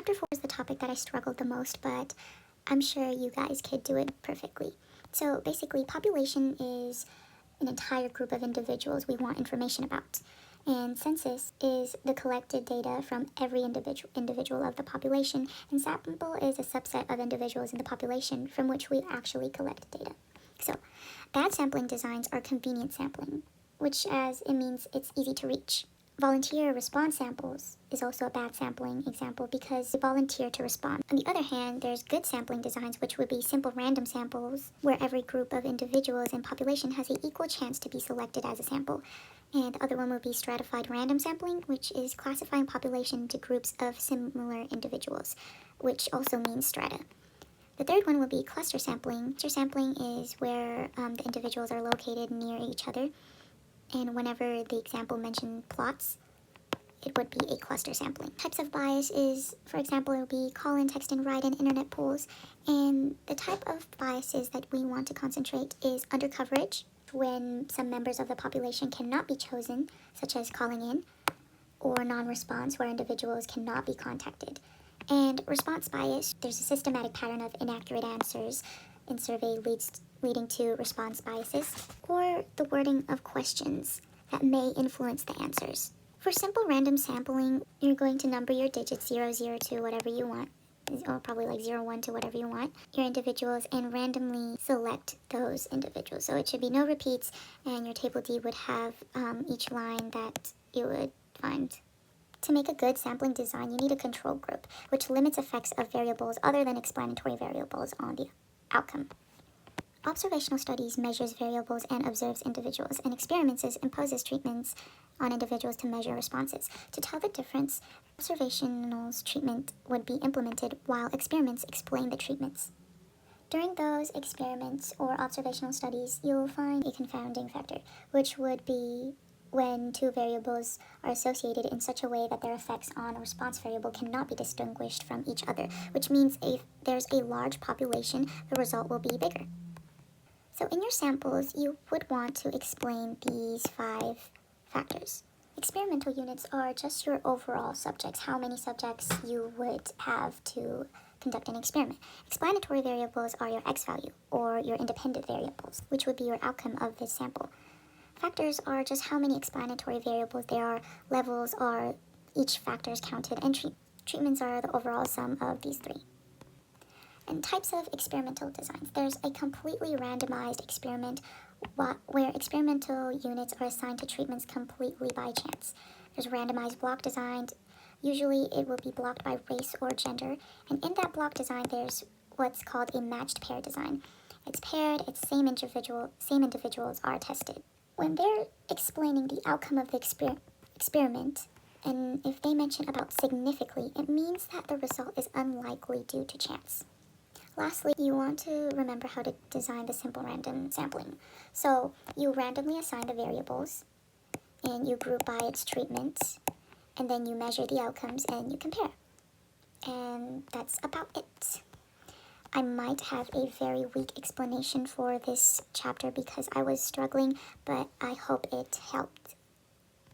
Chapter 4 is the topic that I struggled the most, but I'm sure you guys could do it perfectly. So basically, population is an entire group of individuals we want information about. And census is the collected data from every individual of the population, and sample is a subset of individuals in the population from which we actually collect data. So, bad sampling designs are convenient sampling, which as it means it's easy to reach. Volunteer response samples is also a bad sampling example because they volunteer to respond. On the other hand, there's good sampling designs, which would be simple random samples, where every group of individuals in population has an equal chance to be selected as a sample. And the other one would be stratified random sampling, which is classifying population into groups of similar individuals, which also means strata. The third one would be cluster sampling. Cluster sampling is where the individuals are located near each other. And whenever the example mentioned plots, it would be a cluster sampling. Types of bias is, for example, it would be call-in, text-in, write-in, internet polls. And the type of biases that we want to concentrate is undercoverage, when some members of the population cannot be chosen, such as calling in, or non-response, where individuals cannot be contacted. And response bias, there's a systematic pattern of inaccurate answers in survey leading to response biases, or the wording of questions that may influence the answers. For simple random sampling, you're going to number your digits 0, 0 to whatever you want, or probably like 0, 1 to whatever you want, your individuals, and randomly select those individuals. So it should be no repeats, and your table D would have each line that you would find. To make a good sampling design, you need a control group, which limits effects of variables other than explanatory variables on the outcome. Observational studies measures variables and observes individuals, and experiments imposes treatments on individuals to measure responses. To tell the difference, observational treatment would be implemented while experiments explain the treatments. During those experiments or observational studies, you'll find a confounding factor, which would be when two variables are associated in such a way that their effects on a response variable cannot be distinguished from each other, which means if there's a large population, the result will be bigger. So in your samples, you would want to explain these 5 factors. Experimental units are just your overall subjects, how many subjects you would have to conduct an experiment. Explanatory variables are your X value, or your independent variables, which would be your outcome of this sample. Factors are just how many explanatory variables there are, levels are each factor is counted, and treatments are the overall sum of these 3. And types of experimental designs. There's a completely randomized experiment where experimental units are assigned to treatments completely by chance. There's randomized block design. Usually it will be blocked by race or gender. And in that block design, there's what's called a matched pair design. It's paired, it's same individuals are tested. When they're explaining the outcome of the experiment, and if they mention about significantly, it means that the result is unlikely due to chance. Lastly, you want to remember how to design the simple random sampling. So you randomly assign the variables, and you group by its treatment, and then you measure the outcomes and you compare. And that's about it. I might have a very weak explanation for this chapter because I was struggling, but I hope it helped.